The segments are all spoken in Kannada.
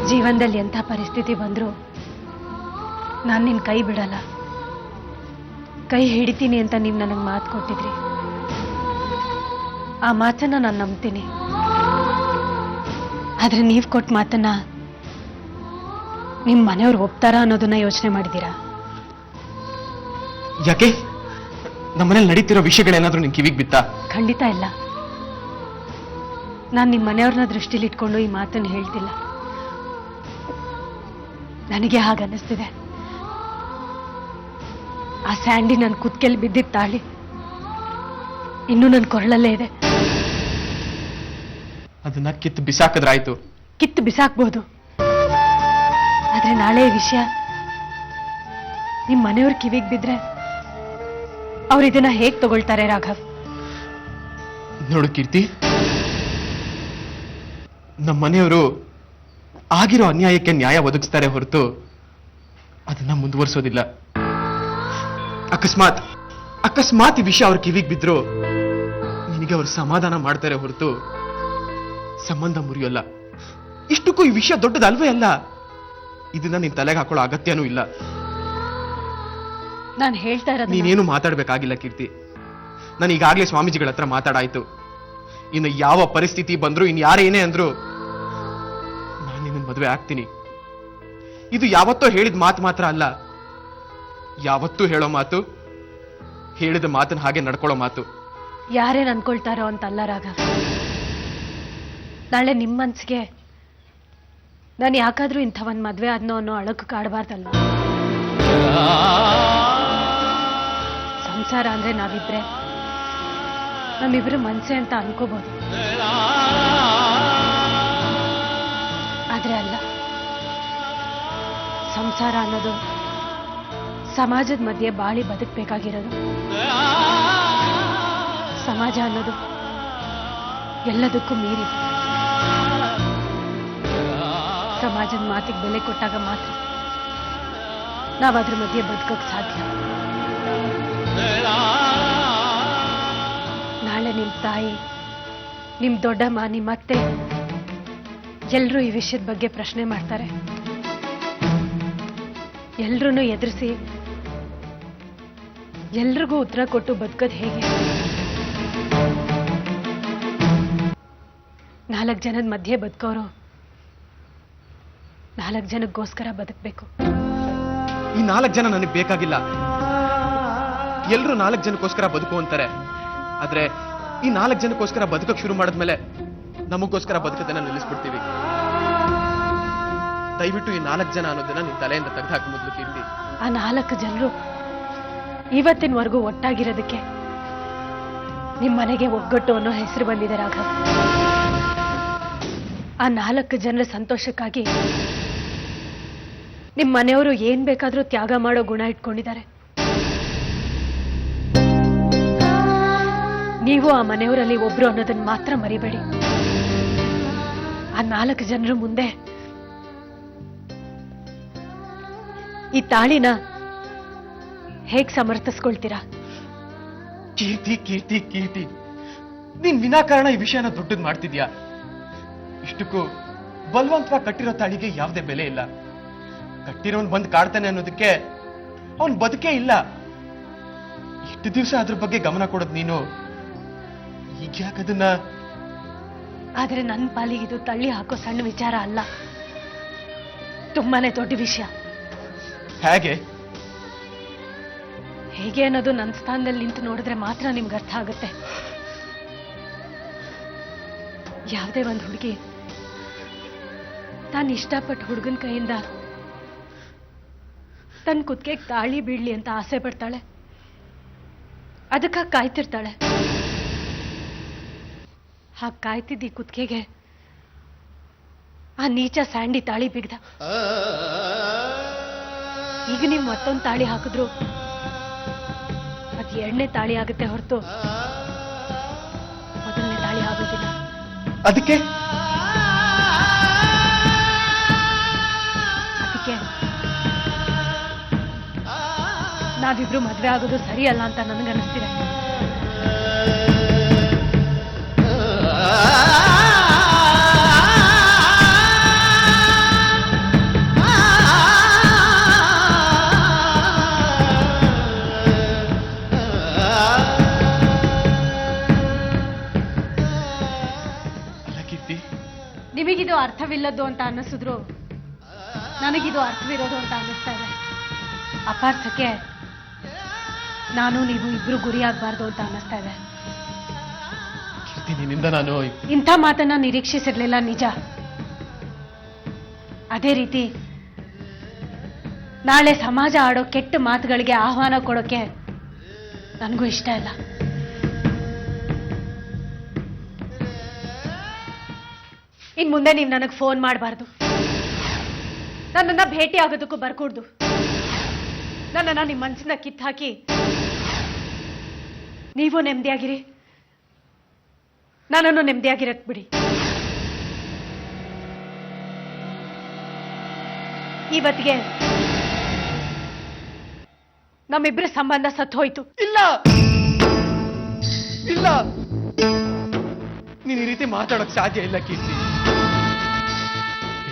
ಜೀವನದಲ್ಲಿ ಎಂಥ ಪರಿಸ್ಥಿತಿ ಬಂದ್ರು ನಾನು ನಿನ್ನ ಕೈ ಬಿಡಲ್ಲ. ಕೈ ಹಿಡಿತೀನಿ ಅಂತ ನೀವು ನನಗೆ ಮಾತು ಕೊಟ್ಟಿದ್ರಿ. ಆ ಮಾತನ್ನ ನಾನು ನಂಬ್ತೀನಿ. ಆದ್ರೆ ನೀವು ಕೊಟ್ಟ ಮಾತನ್ನ ನಿಮ್ಮ ಮನೆಯವ್ರು ಒಪ್ತಾರ ಅನ್ನೋದನ್ನ ಯೋಚನೆ ಮಾಡಿದ್ದೀರಾ? ಯಾಕೆ ನಮ್ಮನೇಲಿ ನಡೀತಿರೋ ವಿಷಯಗಳೇನಾದ್ರೂ ನಿನ್ ಕಿವಿಗೆ ಬಿತ್ತಾ? ಖಂಡಿತ ಇಲ್ಲ. ನಾನು ನಿಮ್ಮ ಮನೆಯವ್ರನ್ನ ದೃಷ್ಟಿಲಿ ಇಟ್ಕೊಂಡು ಈ ಮಾತನ್ನು ಹೇಳ್ತಿಲ್ಲ. ನನಗೆ ಹಾಗನ್ನಿಸ್ತಿದೆ. ಆ ಸ್ಯಾಂಡಿ ನನ್ನ ಕುತ್ಕೆಲ್ ಬಿದ್ದಿದ್ದ ತಾಳಿ ಇನ್ನೂ ನನ್ನ ಕೊರಳಲ್ಲೇ ಇದೆ. ಅದನ್ನ ಕಿತ್ತು ಬಿಸಾಕದ್ರಾಯ್ತು. ಕಿತ್ತು ಬಿಸಾಕ್ಬಹುದು, ಆದ್ರೆ ನಾಳೆ ಈ ವಿಷಯ ನಿಮ್ಮ ಮನೆಯವ್ರ ಕಿವಿಗೆ ಬಿದ್ರೆ ಅವ್ರು ಇದನ್ನ ಹೇಗ್ ತಗೊಳ್ತಾರೆ ರಾಘವ್? ನೋಡು ಕೀರ್ತಿ, ನಮ್ಮ ಮನೆಯವರು ಆಗಿರೋ ಅನ್ಯಾಯಕ್ಕೆ ನ್ಯಾಯ ಒದಗಿಸ್ತಾರೆ ಹೊರತು ಅದನ್ನ ಮುಂದುವರಿಸೋದಿಲ್ಲ. ಅಕಸ್ಮಾತ್ ಈ ವಿಷಯ ಅವ್ರ ಕಿವಿಗೆ ಬಿದ್ರು ನಿನಗೆ ಅವ್ರು ಸಮಾಧಾನ ಮಾಡ್ತಾರೆ ಹೊರತು ಸಂಬಂಧ ಮುರಿಯೋಲ್ಲ. ಇಷ್ಟಕ್ಕೂ ಈ ವಿಷಯ ದೊಡ್ಡದಲ್ವೇ ಅಲ್ಲ. ಇದನ್ನ ನಿನ್ ತಲೆಗೆ ಹಾಕೊಳ್ಳೋ ಅಗತ್ಯನೂ ಇಲ್ಲ. ನಾನು ಹೇಳ್ತಾ ಇರೋದು, ನೀನೇನು ಮಾತಾಡ್ಬೇಕಾಗಿಲ್ಲ ಕೀರ್ತಿ. ನಾನು ಈಗಾಗ್ಲೇ ಸ್ವಾಮೀಜಿಗಳ ಹತ್ರ ಮಾತಾಡಾಯ್ತು. ಇನ್ನು ಯಾವ ಪರಿಸ್ಥಿತಿ ಬಂದ್ರು, ಇನ್ ಯಾರೇನೇ ಅಂದ್ರು ನಾನು ನಿನ್ನ ಮದುವೆ ಆಗ್ತೀನಿ. ಇದು ಯಾವತ್ತೋ ಹೇಳಿದ ಮಾತು ಮಾತ್ರ ಅಲ್ಲ, ಯಾವತ್ತೂ ಹೇಳೋ ಮಾತು, ಹೇಳಿದ ಮಾತನ್ನ ಹಾಗೆ ನಡ್ಕೊಳ್ಳೋ ಮಾತು. ಯಾರೇನ್ ಅನ್ಕೊಳ್ತಾರೋ ಅಂತಲ್ಲ ರಾಘವ್. ನಾಳೆ ನಿಮ್ಮ ಮನ್ಸಿಗೆ ನಾನು ಯಾಕಾದ್ರೂ ಇಂಥ ಒಂದ್ ಮದ್ವೆ ಆದ್ನೋ ಅನ್ನೋ ಅಳಕು ಕಾಡಬಾರ್ದಲ್ವಾ? ಸಂಸಾರ ಅಂದ್ರೆ ನಾವಿಬ್ರೆ, ನಮ್ಮಿಬ್ರು ಮನ್ಸೆ ಅಂತ ಅನ್ಕೋಬಹುದು. ಆದ್ರೆ ಅಲ್ಲ, ಸಂಸಾರ ಅನ್ನೋದು ಸಮಾಜದ ಮಧ್ಯೆ ಬಾಳಿ ಬದುಕಬೇಕಾಗಿರೋದು. ಸಮಾಜ ಅನ್ನೋದು ಎಲ್ಲದಕ್ಕೂ ಮೀರಿ ಸಮಾಜದ ಮಾತಿಗೆ ಬೆಲೆ ಕೊಟ್ಟಾಗ ಮಾತ್ರ ನಾವು ಅದ್ರ ಮಧ್ಯೆ ಬದುಕೋಕ್ ಸಾಧ್ಯ. ನಾಳೆ ನಿಮ್ ತಾಯಿ, ನಿಮ್ ದೊಡ್ಡಮ್ಮ, ನಿಮ್ಮತ್ತೆ ಎಲ್ರೂ ಈ ವಿಷಯದ ಬಗ್ಗೆ ಪ್ರಶ್ನೆ ಮಾಡ್ತಾರೆ. ಎಲ್ರೂ ಎದುರಿಸಿ ಎಲ್ರಿಗೂ ಉತ್ತರ ಕೊಟ್ಟು ಬದುಕೋದು ಹೇಗೆ? 4 ಜನದ ಮಧ್ಯೆ ಬದುಕೋರು 4 ಜನಕ್ಕೋಸ್ಕರ ಬದುಕಬೇಕು. ಈ 4 ಜನ ನನಗೆ ಬೇಕಾಗಿಲ್ಲ. ಎಲ್ರು 4 ಜನಕ್ಕೋಸ್ಕರ ಬದುಕು ಅಂತಾರೆ. ಆದ್ರೆ ಈ 4 ಜನಕ್ಕೋಸ್ಕರ ಬದುಕಕ್ ಶುರು ಮಾಡಿದ್ಮೇಲೆ ನಮಗೋಸ್ಕರ ಬದುಕದನ್ನ ನಿಲ್ಲಿಸ್ಬಿಡ್ತೀವಿ. ದಯವಿಟ್ಟು ಈ 4 ಜನ ಅನ್ನೋದನ್ನ ನಿನ್ ತಲೆಯಿಂದ ತೆಗೆದು ಮೊದಲು ಕೀರ್ತಿ. ಆ 4 ಜನರು ಇವತ್ತಿನವರೆಗೂ ಒಟ್ಟಾಗಿರೋದಕ್ಕೆ ನಿಮ್ ಮನೆಗೆ ಒಗ್ಗಟ್ಟು ಅನ್ನೋ ಹೆಸರು ಬಂದಿದೆ ರಾಘವ್. ಆ 4 ಜನರ ಸಂತೋಷಕ್ಕಾಗಿ ನಿಮ್ ಮನೆಯವರು ಏನ್ ಬೇಕಾದ್ರೂ ತ್ಯಾಗ ಮಾಡೋ ಗುಣ ಇಟ್ಕೊಂಡಿದ್ದಾರೆ. ನೀವು ಆ ಮನೆಯವರಲ್ಲಿ ಒಬ್ರು ಅನ್ನೋದನ್ನ ಮಾತ್ರ ಮರಿಬೇಡಿ. ಆ 4 ಜನರ ಮುಂದೆ ಈ ತಾಳಿನ ಹೇಗ್ ಸಮರ್ಥಿಸ್ಕೊಳ್ತೀರಾ? ಕೀರ್ತಿ ಕೀರ್ತಿ ಕೀರ್ತಿ, ನೀನ್ ವಿನಾಕಾರಣ ಈ ವಿಷಯನ ದೊಡ್ಡದ್ ಮಾಡ್ತಿದ್ಯಾ. ಇಷ್ಟಕ್ಕೂ ಬಲವಂತವಾಗಿ ಕಟ್ಟಿರೋ ತಾಳಿಗೆ ಯಾವುದೇ ಬೆಲೆ ಇಲ್ಲ. ಕಟ್ಟಿರೋನ್ ಬಂದ್ ಕಾಡ್ತಾನೆ ಅನ್ನೋದಕ್ಕೆ ಅವನ್ ಬದುಕೇ ಇಲ್ಲ. ಇಷ್ಟು ದಿವಸ ಅದ್ರ ಬಗ್ಗೆ ಗಮನ ಕೊಡೋದ್ ನೀನು, ಈಗ ಯಾಕದನ್ನ? ಆದ್ರೆ ನನ್ನ ಪಾಲಿಗಿದು ತಳ್ಳಿ ಹಾಕೋ ಸಣ್ಣ ವಿಚಾರ ಅಲ್ಲ, ತುಂಬಾನೇ ದೊಡ್ಡ ವಿಷಯ. ಹೇಗೆ ಅನ್ನೋದು ನನ್ನ ಸ್ಥಾನದಲ್ಲಿ ನಿಂತು ನೋಡಿದ್ರೆ ಮಾತ್ರ ನಿಮ್ಗೆ ಅರ್ಥ ಆಗುತ್ತೆ. ಯಾವುದೇ ಒಂದು ಹುಡುಗಿ ತಾನು ಇಷ್ಟಪಟ್ಟ ಹುಡುಗನ ಕೈಯಿಂದ ತನ್ನ ಕುತ್ತಿಗೆಗೆ ತಾಳಿ ಬೀಳ್ಲಿ ಅಂತ ಆಸೆ ಪಡ್ತಾಳೆ, ಅದಕ್ಕಾಗಿ ಕಾಯ್ತಿರ್ತಾಳೆ. ಹಾಗೆ ಕಾಯ್ತಿದ್ದಿ ಕುತ್ತಿಗೆಗೆ ಆ ನೀಚ ಸ್ಯಾಂಡಿ ತಾಳಿ ಬಿಗ್ದ. ಈಗ ನೀವು ಮತ್ತೊಂದು ತಾಳಿ ಹಾಕಿದ್ರು ಅದು 2ನೇ ತಾಳಿ ಆಗುತ್ತೆ ಹೊರತು ಮೊದಲನೇ ತಾಳಿ ಆಗೋದಿಲ್ಲ. ಅದಕ್ಕೆ ನಾವಿಬ್ರು ಮದ್ವೆ ಆಗೋದು ಸರಿಯಲ್ಲ ಅಂತ ನನಗನ್ನಿಸ್ತಿದೆ. ನಿಮಗಿದು ಅರ್ಥವಿಲ್ಲದ್ದು ಅಂತ ಅನ್ನಿಸಿದ್ರು ನನಗಿದು ಅರ್ಥವಿರೋದು ಅಂತ ಅನ್ನಿಸ್ತಾ ಇದೆ. ಅಪಾರ್ಥಕ್ಕೆ ನಾನು ನೀವು ಇಬ್ರು ಗುರಿಯಾಗಬಾರ್ದು ಅಂತ ಅನ್ನಿಸ್ತಾ ಇದೆ. ನಿನ್ನಿಂದ ನಾನು ಇಂಥ ಮಾತನ್ನ ನಿರೀಕ್ಷಿಸಿರ್ಲಿಲ್ಲ, ನಿಜ. ಅದೇ ರೀತಿ ನಾಳೆ ಸಮಾಜ ಆಡೋ ಕೆಟ್ಟ ಮಾತುಗಳಿಗೆ ಆಹ್ವಾನ ಕೊಡೋಕೆ ನನಗೂ ಇಷ್ಟ ಇಲ್ಲ. ಇನ್ ಮುಂದೆ ನೀವು ನನಗೆ ಫೋನ್ ಮಾಡಬಾರ್ದು, ನನ್ನನ್ನ ಭೇಟಿ ಆಗೋದಕ್ಕೂ ಬರ್ಕೂಡ್ದು. ನನ್ನನ್ನ ನಿಮ್ಮ ಮನಸ್ಸಿನ ಕಿತ್ತಾಕಿ ನೀವು ನೆಮ್ಮದಿಯಾಗಿರಿ, ನನ್ನನ್ನು ನೆಮ್ಮದಿಯಾಗಿರಕ್ ಬಿಡಿ. ಇವತ್ತಿಗೆ ನಮ್ಮಿಬ್ಬರ ಸಂಬಂಧ ಸತ್ತು ಹೋಯ್ತು. ಇಲ್ಲ ಇಲ್ಲ, ನೀನ್ ಈ ರೀತಿ ಮಾತಾಡೋಕ್ ಸಾಧ್ಯ ಇಲ್ಲ ಕೀರ್ತಿ.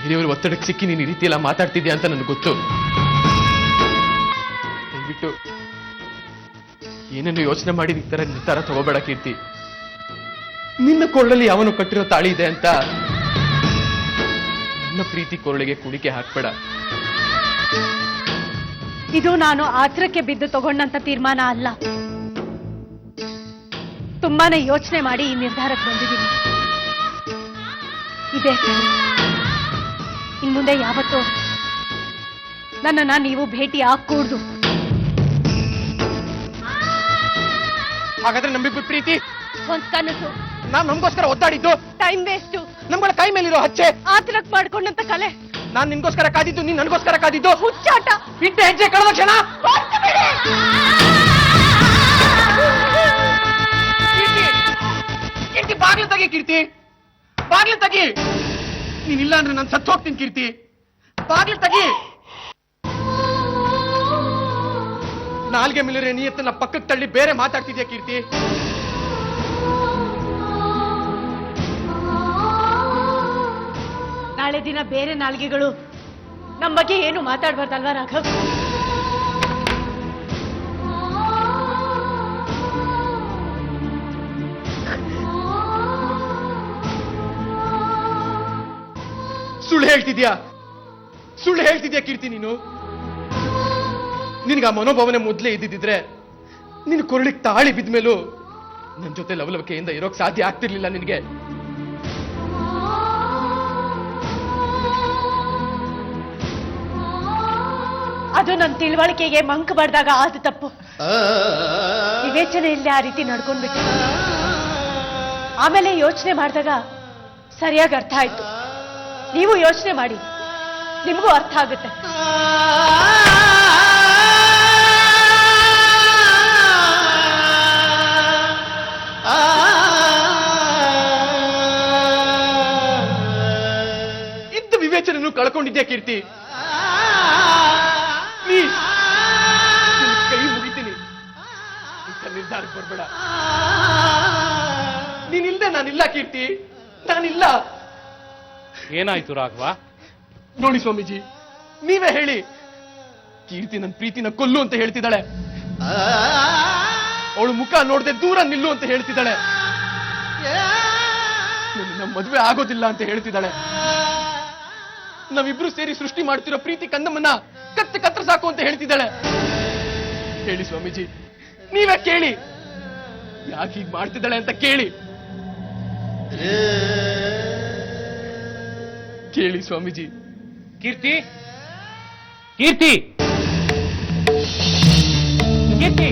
ಬೇರೆಯವರು ಒತ್ತಡಕ್ಕೆ ಸಿಕ್ಕಿ ನೀನ್ ಈ ರೀತಿ ಎಲ್ಲ ಮಾತಾಡ್ತಿದ್ಯಾ ಅಂತ ನನಗೆ ಗೊತ್ತು. ದಯವಿಟ್ಟು ಏನನ್ನು ಯೋಚನೆ ಮಾಡಿ ಈ ತರ ನಿರ್ಧಾರ ತಗೋಬೇಡ ಕೀರ್ತಿ. ನಿನ್ನ ಕೊಳ್ಳಲ್ಲಿ ಯಾವನು ಕಟ್ಟಿರೋ ತಾಳಿ ಇದೆ ಅಂತ ನನ್ನ ಪ್ರೀತಿ ಕೊರಳಿಗೆ ಕುಡಿಕೆ ಹಾಕ್ಬೇಡ. ಇದು ನಾನು ಆತ್ರಕ್ಕೆ ಬಿದ್ದು ತಗೊಂಡಂತ ತೀರ್ಮಾನ ಅಲ್ಲ. ತುಂಬಾನೇ ಯೋಚನೆ ಮಾಡಿ ಈ ನಿರ್ಧಾರಕ್ಕೆ ಬಂದಿದ್ದೀನಿ. ಇದೆ ಇನ್ ಮುಂದೆ ಯಾವತ್ತೂ ನನ್ನನ್ನ ನೀವು ಭೇಟಿ ಆಗಕೂಡ್ದು. ಹಾಗಾದ್ರೆ ನಮ್ಮಿಬ್ಬರು ಪ್ರೀತಿ ಒಂದ್ ಕನಸು. ನಾನ್ ನಮ್ಗೋಸ್ಕರ ಒದ್ದಾಡಿದ್ದು ಟೈಮ್ ವೇಸ್ಟ್. ನಮ್ಗಳ ಕೈ ಮೇಲಿರೋ ಹಚ್ಚೆ ಆತ್ರಕ್ ಮಾಡ್ಕೊಂಡಂತ ಕಲೆ. ನಾನ್ ನಿನ್ಗೋಸ್ಕರ ಕಾದಿದ್ದು, ನೀನ್ ನನಗೋಸ್ಕರ ಕಾದಿದ್ದು. ಹುಚ್ಚಾಟ. ಇಟ್ಟ ಹೆಜ್ಜೆ ಕಳೆದ ಕ್ಷಣ ಕೀರ್ತಿ ಬಾಗ್ಲು ತೆಗಿ, ಕೀರ್ತಿ ಬಾಗ್ಲು ತೆಗಿ. ನೀನಿಲ್ಲ ಅಂದ್ರೆ ನಾನು ಸತ್ತು ಹೋಗ್ತೀನಿ ಕೀರ್ತಿ. ಬಾಗ್ಲು ತೆಗಿ. ನಾಲ್ಗೆ ಮೇಲಿರೋ ನಿಯತ್ತನ್ನ ಪಕ್ಕಕ್ಕೆ ತಳ್ಳಿ ಬೇರೆ ಮಾತಾಡ್ತಿದ್ಯಾ ಕೀರ್ತಿ. ನಾಳೆ ದಿನ ಬೇರೆ ನಾಲ್ಗೆಗಳು ನಮ್ಮ ಬಗ್ಗೆ ಏನು ಮಾತಾಡ್ಬಾರ್ದಲ್ವಾ ರಾಘವ್? ಸುಳ್ಳು ಹೇಳ್ತಿದ್ಯಾ, ಸುಳ್ಳು ಹೇಳ್ತಿದ್ಯಾ ಕೀರ್ತಿ. ನೀನು ನಿನಗೆ ಆ ಮನೋಭಾವನೆ ಮೊದಲೇ ಇದ್ದಿದ್ರೆ ನಿನ್ ಕೊರಳಿಗೆ ತಾಳಿ ಬಿದ್ಮೇಲೂ ನನ್ನ ಜೊತೆ ಲವಲವಿಕೆಯಿಂದ ಇರೋಕ್ ಸಾಧ್ಯ ಆಗ್ತಿರ್ಲಿಲ್ಲ ನಿನಗೆ. ಅದು ನನ್ನ ತಿಳುವಳಿಕೆಗೆ ಮಂಕ್ ಬಡ್ದಾಗ ಆದ ತಪ್ಪು. ವಿವೇಚನೆ ಇಲ್ಲದೆ ಆ ರೀತಿ ನಡ್ಕೊಂಡ್ಬಿಟ್ಟು ಆಮೇಲೆ ಯೋಚನೆ ಮಾಡಿದಾಗ ಸರಿಯಾಗಿ ಅರ್ಥ ಆಯ್ತು. ನೀವು ಯೋಚನೆ ಮಾಡಿ, ನಿಮಗೂ ಅರ್ಥ ಆಗುತ್ತೆ. ಇದ್ದ ವಿವೇಚನೆಯನ್ನು ಕಳ್ಕೊಂಡಿದ್ಯಾ ಕೀರ್ತಿ. ಪ್ಲೀಸ್, ಕೈ ಮುಗಿತೀನಿ. ಇಂಥ ನಿರ್ಧಾರಕ್ಕೆ ಬರ್ಬೇಡ. ನೀನಿಲ್ದೆ ನಾನಿಲ್ಲ ಕೀರ್ತಿ, ನಾನಿಲ್ಲ. ಏನಾಯ್ತು ರಾಘವ? ನೋಡಿ ಸ್ವಾಮೀಜಿ, ನೀವೇ ಹೇಳಿ. ಕೀರ್ತಿ ನನ್ನ ಪ್ರೀತಿನ ಕೊಲ್ಲು ಅಂತ ಹೇಳ್ತಿದ್ದಾಳೆ. ಅವಳು ಮುಖ ನೋಡದೆ ದೂರ ನಿಲ್ಲು ಅಂತ ಹೇಳ್ತಿದ್ದಾಳೆ. ನಮ್ಮ ಮದುವೆ ಆಗೋದಿಲ್ಲ ಅಂತ ಹೇಳ್ತಿದ್ದಾಳೆ. ನಾವಿಬ್ರು ಸೇರಿ ಸೃಷ್ಟಿ ಮಾಡ್ತಿರೋ ಪ್ರೀತಿ ಕಂದಮ್ಮನ್ನ ಕತ್ರ ಸಾಕು ಅಂತ ಹೇಳ್ತಿದ್ದಾಳೆ. ಹೇಳಿ ಸ್ವಾಮೀಜಿ, ನೀವೇ ಕೇಳಿ, ಯಾಕೆ ಹೀಗೆ ಮಾಡ್ತಿದ್ದಾಳೆ ಅಂತ ಕೇಳಿ. ಕೇಳಿ ಸ್ವಾಮೀಜಿ. ಕೀರ್ತಿ, ಕೀರ್ತಿ, ಕೀರ್ತಿ.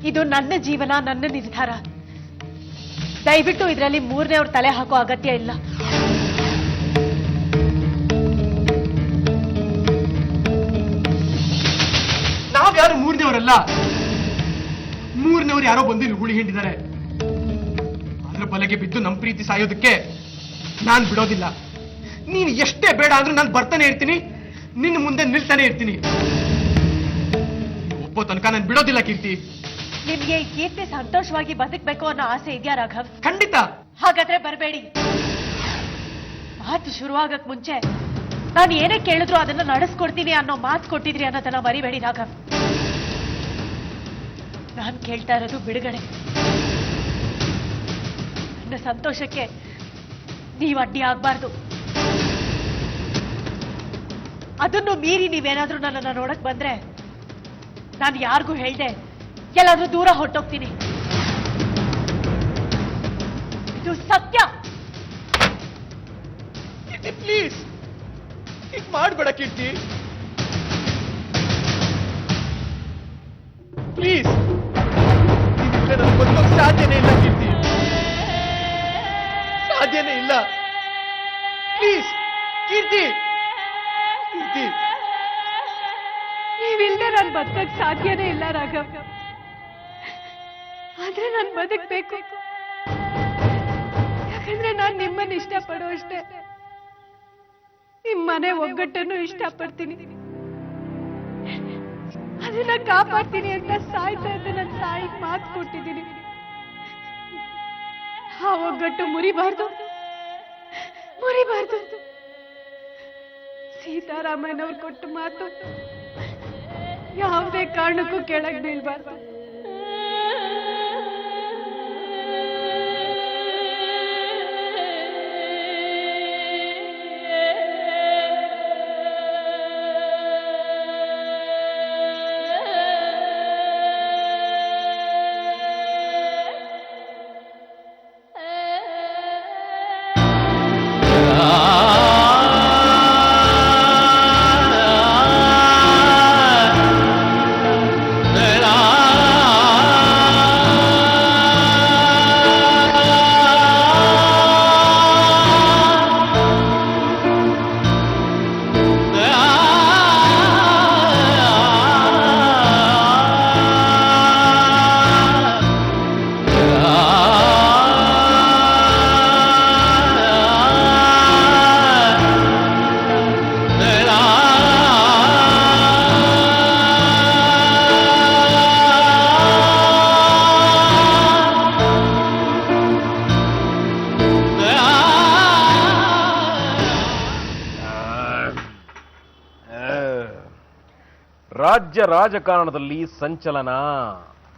ಇದು ನನ್ನ ಜೀವನ, ನನ್ನ ನಿರ್ಧಾರ. ದಯವಿಟ್ಟು ಇದರಲ್ಲಿ ಮೂರನೇವ್ರ ತಲೆ ಹಾಕೋ ಅಗತ್ಯ ಇಲ್ಲ. ನಾವ್ಯಾರು ಮೂರನೇವರಲ್ಲ. ಮೂರನೇವ್ರು ಯಾರೋ ಬಂದು ಇಲ್ಲಿ ಹುಳಿ ಹಿಂಡಿದ್ದಾರೆ. ಅದ್ರ ಬಲೆಗೆ ಬಿದ್ದು ನಮ್ ಪ್ರೀತಿ ಸಾಯೋದಕ್ಕೆ ನಾನ್ ಬಿಡೋದಿಲ್ಲ. ನೀನು ಎಷ್ಟೇ ಬೇಡ ಅಂದ್ರೂ ನಾನು ಬರ್ತಾನೆ ಇರ್ತೀನಿ, ನಿನ್ನ ಮುಂದೆ ನಿಲ್ತಾನೆ ಇರ್ತೀನಿ. ಒಪ್ಪೋ ತನಕ ನಾನು ಬಿಡೋದಿಲ್ಲ ಕೀರ್ತಿ. ನಿಮ್ಗೆ ಈ ಕೀರ್ತಿ ಸಂತೋಷವಾಗಿ ಬದುಕಬೇಕು ಅನ್ನೋ ಆಸೆ ಇದೆಯಾ ರಾಘವ್? ಖಂಡಿತ. ಹಾಗಾದ್ರೆ ಬರಬೇಡಿ. ಮಾತು ಶುರುವಾಗಕ್ ಮುಂಚೆ ನಾನು ಏನೇ ಕೇಳಿದ್ರು ಅದನ್ನ ನಡೆಸ್ಕೊಡ್ತೀನಿ ಅನ್ನೋ ಮಾತು ಕೊಟ್ಟಿದ್ರಿ ಅನ್ನೋದನ್ನ ಮರಿಬೇಡಿ ರಾಘವ್. ನಾನು ಕೇಳ್ತಾ ಇರೋದು ಬಿಡುಗಡೆ. ನನ್ನ ಸಂತೋಷಕ್ಕೆ ನೀವು ಅಡ್ಡಿ ಆಗ್ಬಾರ್ದು. ಅದನ್ನು ಮೀರಿ ನೀವೇನಾದ್ರೂ ನನ್ನನ್ನು ನೋಡಕ್ ಬಂದ್ರೆ ನಾನು ಯಾರಿಗೂ ಹೇಳ್ದೆ ಎಲ್ಲಾದ್ರೂ ದೂರ ಹೊರಟೋಗ್ತೀನಿ. ಇದು ಸತ್ಯ. ಪ್ಲೀಸ್ ಹೀಗ್ ಮಾಡ್ಬೇಡ ಕೀರ್ತಿ, ಪ್ಲೀಸ್. ನನ್ನ ಬದುಕೋಕ್ ಸಾಧ್ಯನೇ ಇಲ್ಲ ಕೀರ್ತಿ, ಸಾಧ್ಯನೇ ಇಲ್ಲ. ಪ್ಲೀಸ್ ಕೀರ್ತಿ, ಕೀರ್ತಿ. ನೀವಿಲ್ಲದೆ ನಾನು ಬದುಕಕ್ ಸಾಧ್ಯನೇ ಇಲ್ಲ ರಾಘವ್. ಆದ್ರೆ ನಾನು ಬದುಕ್ಬೇಕು, ಯಾಕಂದ್ರೆ ನಾನು ನಿಮ್ಮನ್ನ ಇಷ್ಟಪಡೋ ಅಷ್ಟೇ ನಿಮ್ಮನೆ ಒಗ್ಗಟ್ಟನ್ನು ಇಷ್ಟಪಡ್ತೀನಿ. ಅದನ್ನ ಕಾಪಾಡ್ತೀನಿ ಅಂತ ಸಾಯ್ತಾ ಇದ್ದ ನನ್ನ ತಾಯಿಗೆ ಮಾತು ಕೊಟ್ಟಿದ್ದೀನಿ. ಆ ಒಗ್ಗಟ್ಟು ಮುರಿಬಾರ್ದು, ಮುರಿಬಾರ್ದು. ಸೀತಾರಾಮಯ್ಯನವ್ರು ಕೊಟ್ಟ ಮಾತು ಯಾವುದೇ ಕಾರಣಕ್ಕೂ ಕೆಳಗೆ ಬೀಳ್ಬಾರ್ದು. ರಾಜ್ಯ ರಾಜಕಾರಣದಲ್ಲಿ ಸಂಚಲನ,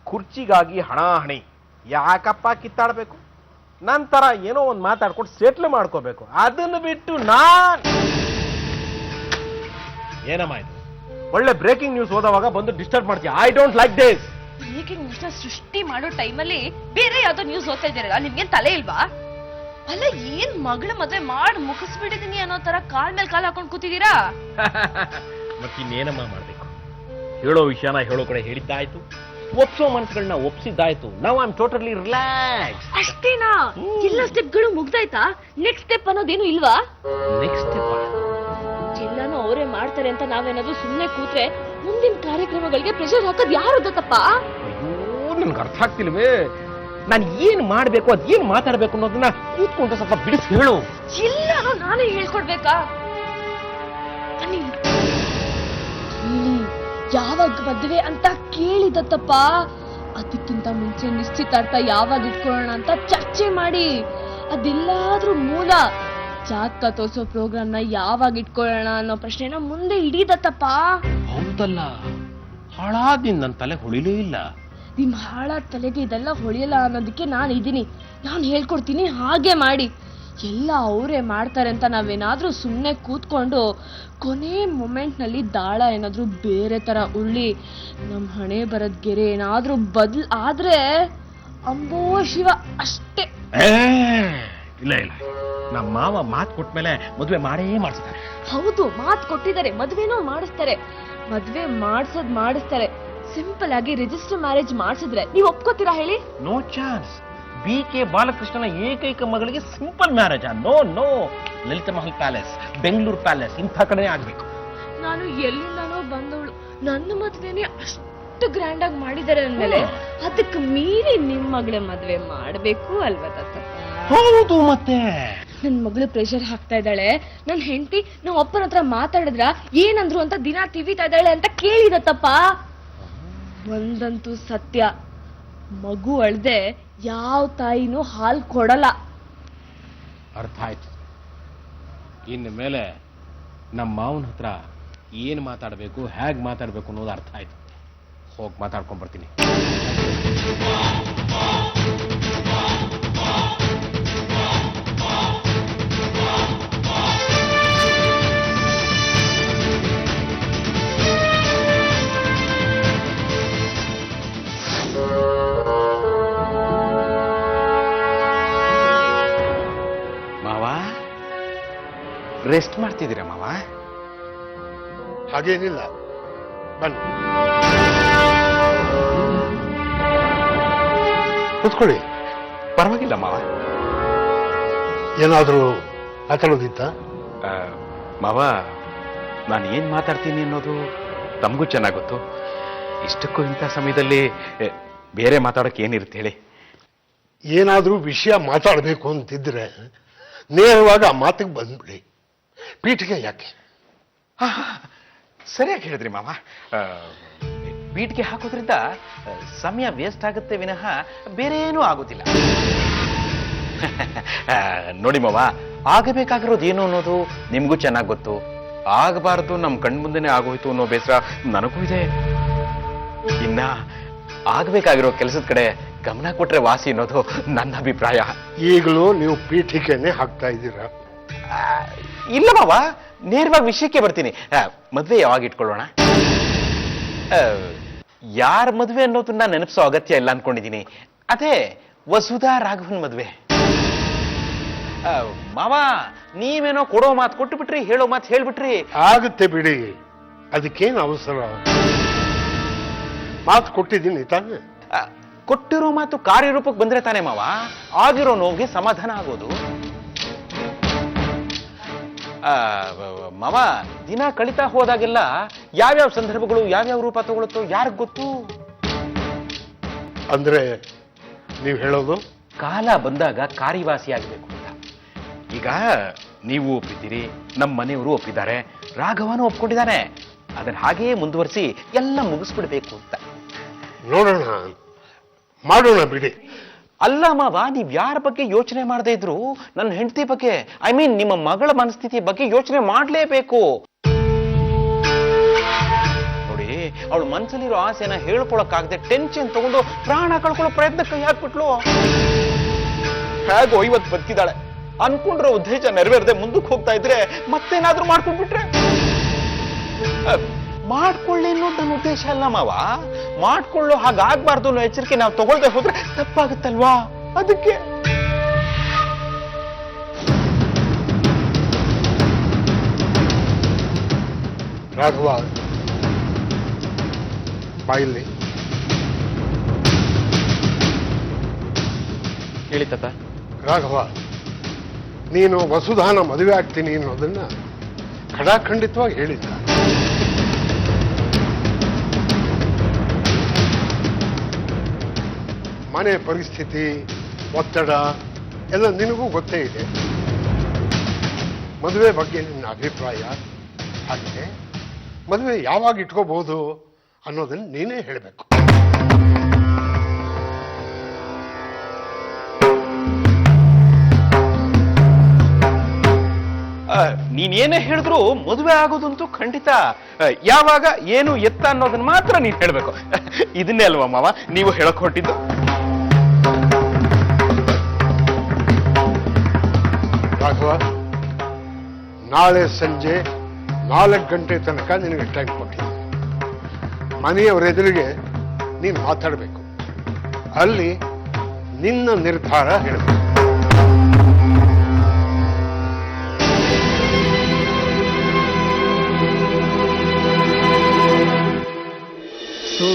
ಕುರ್ಚಿಗಾಗಿ ಹಣಾಹಣಿ. ಯಾಕಪ್ಪ ಕಿತ್ತಾಡಬೇಕು? ನಂತರ ಏನೋ ಒಂದು ಮಾತಾಡ್ಕೊಂಡು ಸೆಟ್ಲ್ ಮಾಡ್ಕೋಬೇಕು. ಅದನ್ನು ಬಿಟ್ಟು ಏನಮ್ಮ ಇದು? ಒಳ್ಳೆ ಬ್ರೇಕಿಂಗ್ ನ್ಯೂಸ್ ಓದುವಾಗ ಬಂದು ಡಿಸ್ಟರ್ಬ್ ಮಾಡ್ತೀಯ. I don't like this. Breaking news ಸೃಷ್ಟಿ ಮಾಡೋ ಟೈಮಲ್ಲಿ ಬೇರೆ ಯಾವ್ದೋ ನ್ಯೂಸ್ ಓದ್ತಾ ಇದ್ದೀರಲ್ಲ, ನಿಮ್ಗೆ ತಲೆ ಇಲ್ವಾ? ಅಲ್ಲ, ಏನ್ ಮಗಳ ಮದ್ವೆ ಮಾಡಿ ಮುಗಿಸ್ಬಿಟ್ಟಿದೀನಿ ಅನ್ನೋ ತರ ಕಾಲ್ ಮೇಲೆ ಕಾಲ್ ಹಾಕೊಂಡ್ ಕೂತಿದ್ದೀರಾ? ಮತ್ತಿನ್ನೇನಮ್ಮ ಮಾಡ್ಬೇಕು? ಹೇಳೋ ವಿಷಯನ ಹೇಳೋ ಕಡೆ ಹೇಳಿದ್ದಾಯ್ತು, ಒಪ್ಸೋ ಮನಸ್ಸುಗಳನ್ನ ಒಪ್ಸಿದ್ದಾಯ್ತು. Now I am totally relax. ಅಷ್ಟೇನಾ? ಎಲ್ಲ ಸ್ಟೆಪ್ಗಳು ಮುಗ್ದಾಯ್ತಾ? ನೆಕ್ಸ್ಟ್ ಸ್ಟೆಪ್ ಅನ್ನೋದೇನು ಇಲ್ವಾ? ನೆಕ್ಸ್ಟ್ ಸ್ಟೆಪ್ ಎಲ್ಲಾನು ಅವರೇ ಮಾಡ್ತಾರೆ ಅಂತ ನಾವೇನಾದ್ರೂ ಸುಮ್ನೆ ಕೂತ್ರೆ ಮುಂದಿನ ಕಾರ್ಯಕ್ರಮಗಳಿಗೆ ಪ್ರೆಷರ್ ಹಾಕೋದ್ ಯಾರು ಗೊತ್ತಪ್ಪ? ಅಯ್ಯೋ, ನನ್ಗೆ ಅರ್ಥ ಆಗ್ತಿಲ್ವೇ. ನಾನು ಏನ್ ಮಾಡ್ಬೇಕು, ಅದೇನ್ ಮಾತಾಡ್ಬೇಕು ಅನ್ನೋದನ್ನ ಕೂತ್ಕೊಂಡು ಸ್ವಲ್ಪ ಬಿಡಿಸಿ ಹೇಳು. ಎಲ್ಲಾನು ನಾನೇ ಹೇಳ್ಕೊಡ್ಬೇಕಾ? ಯಾವಾಗ ಮದ್ವೆ ಅಂತ ಕೇಳಿದತ್ತಪ್ಪ. ಅದಕ್ಕಿಂತ ಮುಂಚೆ ನಿಶ್ಚಿತಾರ್ಥ ಯಾವಾಗ ಇಟ್ಕೊಳ್ಳೋಣ ಅಂತ ಚರ್ಚೆ ಮಾಡಿ, ಅದೆಲ್ಲಾದ್ರೂ ಮೂಲ ಜಾತಕ ತೋರ್ಸೋ ಪ್ರೋಗ್ರಾಮ್ನ ಯಾವಾಗ ಇಟ್ಕೊಳ್ಳೋಣ ಅನ್ನೋ ಪ್ರಶ್ನೆನ ಮುಂದೆ ಹಿಡಿದತ್ತಪ್ಪ. ಹೌದಲ್ಲ, ಹಾಳಾದಿಂದ ನನ್ನ ತಲೆ ಹೊಳಿಲೂ ಇಲ್ಲ. ನಿಮ್ ಹಾಳಾದ ತಲೆಗೆ ಇದೆಲ್ಲ ಹೊಳಿಯಲ್ಲ ಅನ್ನೋದಕ್ಕೆ ನಾನು ಇದೀನಿ. ನಾನು ಹೇಳ್ಕೊಡ್ತೀನಿ, ಹಾಗೆ ಮಾಡಿ. ಎಲ್ಲ ಅವರೇ ಮಾಡ್ತಾರೆ ಅಂತ ನಾವೇನಾದ್ರೂ ಸುಮ್ಮನೆ ಕೂತ್ಕೊಂಡು ಕೊನೆ ಮೊಮೆಂಟ್ನಲ್ಲಿ ದಾಳ ಏನಾದ್ರೂ ಬೇರೆ ತರ ಉಳ್ಳಿ ನಮ್ಮ ಹಣೆ ಬರದ್ ಗೆರೆ ಏನಾದ್ರೂ ಬದಲ್ ಆದ್ರೆ ಅಂಬೋ ಶಿವ ಅಷ್ಟೇ. ಇಲ್ಲ ಇಲ್ಲ, ನಮ್ಮ ಮಾವ ಮಾತು ಕೊಟ್ಮೇಲೆ ಮದುವೆ ಮಾಡೇ ಮಾಡಿಸ್ತಾರೆ. ಹೌದು, ಮಾತು ಕೊಟ್ಟಿದ್ದಾರೆ, ಮದ್ವೆನೂ ಮಾಡಿಸ್ತಾರೆ. ಮದ್ವೆ ಮಾಡಿಸ್ತಾರೆ. ಸಿಂಪಲ್ ಆಗಿ ರಿಜಿಸ್ಟರ್ ಮ್ಯಾರೇಜ್ ಮಾಡಿಸಿದ್ರೆ ನೀವು ಒಪ್ಕೋತೀರಾ ಹೇಳಿ? No chance. BK ಬಾಲಕೃಷ್ಣನ ಏಕೈಕ ಮಗಳಿಗೆ ಸಿಂಪಲ್ ಮ್ಯಾರೇಜ್. ನೋ ನೋ, ಲಲಿತ ಮಹಲ್ ಪ್ಯಾಲೇಸ್, ಬೆಂಗಳೂರು ಪ್ಯಾಲೇಸ್ ಇಂಥ ಕಡೆ ಆಗ್ಬೇಕು. ನಾನು ಎಲ್ಲಿಂದನೋ ಬಂದವಳು, ನನ್ನ ಮದ್ವೆನೇ ಅಷ್ಟು ಗ್ರ್ಯಾಂಡ್ ಆಗಿ ಮಾಡಿದ್ದಾರೆ ಅಂದ್ಮೇಲೆ ಅದಕ್ಕೆ ಮೀರಿ ನಿಮ್ ಮಗಳ ಮದ್ವೆ ಮಾಡ್ಬೇಕು ಅಲ್ವಾ ತಾತ? ಹೌದು, ಮತ್ತೆ ನನ್ ಮಗಳು ಪ್ರೆಷರ್ ಹಾಕ್ತಾ ಇದ್ದಾಳೆ. ನನ್ ಹೆಂಡತಿ ನಾವ್ ಅಪ್ಪನ ಹತ್ರ ಮಾತಾಡಿದ್ರ ಏನಂದ್ರು ಅಂತ ದಿನ ತಿವಿತಾ ಇದ್ದಾಳೆ ಅಂತ ಕೇಳಿದತ್ತಪ್ಪ. ಒಂದಂತೂ ಸತ್ಯ, ಮಗು ಅಳ್ದೆ ಯಾವ ತಾಯಿನೂ ಹಾಲ್ ಕೊಡಲ್ಲ. ಅರ್ಥ ಆಯ್ತು. ಇನ್ನು ಮೇಲೆ ನಮ್ಮ ಮಾವನ ಹತ್ರ ಏನ್ ಮಾತಾಡ್ಬೇಕು, ಹೇಗ್ ಮಾತಾಡ್ಬೇಕು ಅನ್ನೋದು ಅರ್ಥ ಆಯ್ತು. ಹೋಗಿ ಮಾತಾಡ್ಕೊಂಡ್ ಬರ್ತೀನಿ. ರೆಸ್ಟ್ ಮಾಡ್ತಿದ್ದೀರಾ ಮಾವ? ಹಾಗೇನಿಲ್ಲ, ಬನ್ನಿ ಕೂತ್ಕೊಳ್ಳಿ. ಪರವಾಗಿಲ್ಲ ಮಾವ. ಏನಾದರೂ ಮಾತಾಡೋದಿತ್ತ? ಮಾವ, ನಾನು ಏನ್ ಮಾತಾಡ್ತೀನಿ ಅನ್ನೋದು ತಮಗೂ ಚೆನ್ನಾಗ್ ಗೊತ್ತು. ಇಷ್ಟಕ್ಕೂ ಇಂಥ ಸಮಯದಲ್ಲಿ ಬೇರೆ ಮಾತಾಡೋಕೆ ಏನಿರುತ್ತೆ ಹೇಳಿ? ಏನಾದರೂ ವಿಷಯ ಮಾತಾಡಬೇಕು ಅಂತಿದ್ರೆ ನೇರವಾಗಿ ಆ ಮಾತಿಗೆ ಬಂದ್ಬಿಡಿ, ಪೀಠಿಗೆ ಯಾಕೆ? ಸರಿಯಾಗಿ ಹೇಳಿದ್ರಿ ಮಾವ. ಬೀಟ್ಗೆ ಹಾಕೋದ್ರಿಂದ ಸಮಯ ವೇಸ್ಟ್ ಆಗುತ್ತೆ ವಿನಃ ಬೇರೆ ಏನೂ ಆಗೋದಿಲ್ಲ. ನೋಡಿ ಮಾವ, ಆಗಬೇಕಾಗಿರೋದು ಏನು ಅನ್ನೋದು ನಿಮ್ಗೂ ಚೆನ್ನಾಗಿ ಗೊತ್ತು. ಆಗಬಾರ್ದು ನಮ್ಮ ಕಣ್ಮುಂದೆನೆ ಆಗೋಯ್ತು ಅನ್ನೋ ಬೇಸರ ನನಗೂ ಇದೆ. ಇನ್ನ ಆಗ್ಬೇಕಾಗಿರೋ ಕೆಲಸದ ಕಡೆ ಗಮನ ಕೊಟ್ರೆ ವಾಸಿ ಅನ್ನೋದು ನನ್ನ ಅಭಿಪ್ರಾಯ. ಈಗಲೂ ನೀವು ಪೀಠಿಕೆನೆ ಹಾಕ್ತಾ ಇದ್ದೀರಾ? ಇಲ್ಲ ಮಾವ, ನೇರವಾಗಿ ವಿಷಯಕ್ಕೆ ಬರ್ತೀನಿ. ಮದ್ವೆ ಯಾವಾಗ ಇಟ್ಕೊಳ್ಳೋಣ? ಯಾರ ಮದ್ವೆ ಅನ್ನೋದನ್ನ ನೆನಪಿಸೋ ಅಗತ್ಯ ಇಲ್ಲ ಅನ್ಕೊಂಡಿದ್ದೀನಿ. ಅದೇ ವಸುಧಾ ರಾಘವನ್ ಮದ್ವೆ. ಮಾವ, ನೀವೇನೋ ಕೊಡೋ ಮಾತು ಕೊಟ್ಟು ಬಿಟ್ರಿ, ಹೇಳೋ ಮಾತು ಹೇಳ್ಬಿಟ್ರಿ. ಆಗುತ್ತೆ ಬಿಡಿ, ಅದಕ್ಕೇನು ಅವಸರ? ಮಾತು ಕೊಟ್ಟಿದ್ದೀನಿ ತಾನೆ. ಕೊಟ್ಟಿರೋ ಮಾತು ಕಾರ್ಯರೂಪಕ್ಕೆ ಬಂದ್ರೆ ತಾನೇ ಮಾವ ಆಗಿರೋ ನೋವಿಗೆ ಸಮಾಧಾನ ಆಗೋದು. ಮಾವ, ದಿನ ಕಳೀತಾ ಹೋದಾಗೆಲ್ಲ ಯಾವ್ಯಾವ ಸಂದರ್ಭಗಳು ಯಾವ್ಯಾವ ರೂಪ ತಗೊಳುತ್ತೋ ಯಾರಿಗ್ ಗೊತ್ತು? ಅಂದ್ರೆ ನೀವು ಹೇಳೋದು ಕಾಲ ಬಂದಾಗ ಕಾರ್ಯವಾಸಿ ಆಗ್ಬೇಕು ಅಂತ. ಈಗ ನೀವು ಒಪ್ಪಿದ್ದೀರಿ, ನಮ್ಮ ಮನೆಯವರು ಒಪ್ಪಿದ್ದಾರೆ, ರಾಘವನು ಒಪ್ಕೊಂಡಿದ್ದಾನೆ. ಅದನ್ನ ಹಾಗೆಯೇ ಮುಂದುವರಿಸಿ ಎಲ್ಲ ಮುಗಿಸ್ಬಿಡ್ಬೇಕು ಅಂತ. ನೋಡೋಣ, ಮಾಡೋಣ ಬಿಡಿ. ಅಲ್ಲ ಮಾವ, ನೀವ್ ಯಾರ ಬಗ್ಗೆ ಯೋಚನೆ ಮಾಡದೇ ಇದ್ರು ನನ್ನ ಹೆಂಡತಿ ಬಗ್ಗೆ, ಐ ಮೀನ್ ನಿಮ್ಮ ಮಗಳ ಮನಸ್ಥಿತಿ ಬಗ್ಗೆ ಯೋಚನೆ ಮಾಡ್ಲೇಬೇಕು. ನೋಡಿ, ಅವಳು ಮನ್ಸಲ್ಲಿರೋ ಆಸೆನ ಹೇಳ್ಕೊಳಕ್ಕಾಗದೆ ಟೆನ್ಷನ್ ತಗೊಂಡು ಪ್ರಾಣ ಕಳ್ಕೊಳ್ಳೋ ಪ್ರಯತ್ನ ಕೈ ಹಾಕ್ಬಿಟ್ಲು. ಹೇಗೋ ಇವತ್ತು ಬದುಕಿದಾಳೆ, ಅನ್ಕೊಂಡಿರೋ ಉದ್ದೇಶ ನೆರವೇರದೆ ಮುಂದಕ್ಕೆ ಹೋಗ್ತಾ ಇದ್ರೆ ಮತ್ತೇನಾದ್ರೂ ಮಾಡ್ಕೊಂಡ್ಬಿಟ್ರೆ? ಮಾಡ್ಕೊಳ್ಳಿ ಅನ್ನೋದು ನನ್ನ ಉದ್ದೇಶ ಅಲ್ಲ ಮಾವ. ಮಾಡ್ಕೊಳ್ಳೋ ಹಾಗಾಗ್ಬಾರ್ದು ಅನ್ನೋ ಎಚ್ಚರಿಕೆ ನಾವು ತಗೊಳ್ದೆ ಹೋದ್ರೆ ತಪ್ಪಾಗುತ್ತಲ್ವಾ? ಅದಕ್ಕೆ ರಾಘವ, ಬಾಯಿಲ್ಲಿ. ಹೇಳಿ ತಾತ. ರಾಘವ, ನೀನು ವಸುಧಾನ ಮದುವೆ ಆಗ್ತೀನಿ ಅನ್ನೋದನ್ನ ಖಡಾಖಂಡಿತವಾಗಿ ಹೇಳಿದ್ದ. ಮನೆ ಪರಿಸ್ಥಿತಿ, ಒತ್ತಡ ಎಲ್ಲ ನಿನಗೂ ಗೊತ್ತೇ ಇದೆ. ಮದುವೆ ಬಗ್ಗೆ ನಿನ್ನ ಅಭಿಪ್ರಾಯ, ಹಾಗೆ ಮದುವೆ ಯಾವಾಗ ಇಟ್ಕೋಬಹುದು ಅನ್ನೋದನ್ನ ನೀನೇ ಹೇಳಬೇಕು. ನೀನೇನೇ ಹೇಳಿದ್ರು ಮದುವೆ ಆಗೋದಂತೂ ಖಂಡಿತ. ಯಾವಾಗ, ಏನು, ಎತ್ತ ಅನ್ನೋದನ್ನ ಮಾತ್ರ ನೀನ್ ಹೇಳ್ಬೇಕು. ಇದನ್ನೇ ಅಲ್ವಾ ಮಾವ ನೀವು ಹೇಳಕ್ ಹೊರಟಿದ್ದು? ರಾಘವ, ನಾಳೆ ಸಂಜೆ 4 ಗಂಟೆ ತನಕ ನಿನಗೆ ಟೈಮ್ ಕೊಟ್ಟಿದ್ದೀನಿ. ಮನೆಯವರ ಎದುರಿಗೆ ನೀನು ಮಾತಾಡಬೇಕು. ಅಲ್ಲಿ ನಿನ್ನ ನಿರ್ಧಾರ ಹೇಳಬೇಕು. तो